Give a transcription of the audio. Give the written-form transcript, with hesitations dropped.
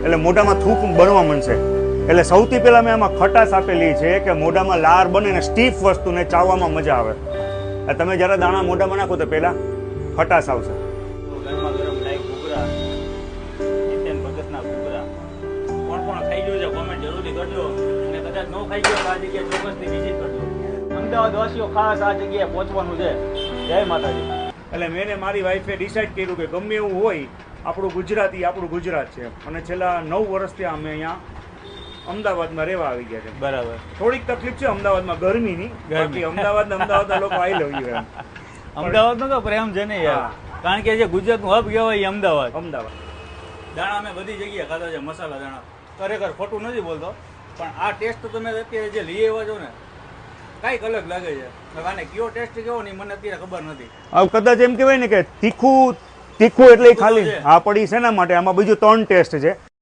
એટલે મોઢામાં થૂક બનવા માંડશે. એટલે સૌથી પહેલાં મેં આમાં ખટાશ આપેલી છે કે મોઢામાં લાર બને ને સ્ટીફ વસ્તુને ચાવવામાં મજા આવે. તમે જ્યારે દાણા મોઢામાં નાખો તો પહેલાં ખટાશ આવશે. ગરમા ગરમ લાઈવ ઘૂઘરા, જીતેન ભગતના ઘૂઘરા. કોણ ખાઈ ગયું છે કોમેન્ટ જરૂરથી કરજો, અને કદાચ ન ખાઈ ગયો તો આ જગ્યાએ ચોક્કસથી વિઝિટ કરજો. અમદાવાદ વાસીઓ ખાસ આ જગ્યાએ પહોંચવાનું છે. જય માતાજી. એટલે મેં ને મારી વાઈફે ડિસાઈડ કર્યું કે ગમે એવું હોય આપણું ગુજરાત છે. અને છેલ્લા 9 વર્ષથી અમે અહીંયા અમદાવાદમાં રહેવા આવી ગયા છે. બરાબર. થોડીક તકલીફ છે અમદાવાદમાં ગરમીની, બાકી અમદાવાદના લોકો આઈ લવ યુ એમ. અમદાવાદનો તો પ્રેમ છે ને યાર, કારણ કે જે ગુજરાતનું હબ કહેવાય એ અમદાવાદ. દાણા અમે બધી જગ્યાએ ખાધા છે, મસાલા દાણા. ખરેખર ખોટું નથી બોલતો, પણ આ ટેસ્ટ તમે અત્યારે જે લઈ આવ્યા છો ને કાંઈક અલગ લાગે છે. આને કયો ટેસ્ટ કેવો નહીં મને અત્યારે ખબર નથી. હવે કદાચ એમ કહેવાય ને કે તીખું એટલે ખાલી આ પડી છે એના માટે. આમાં બીજું 3 ટેસ્ટ છે.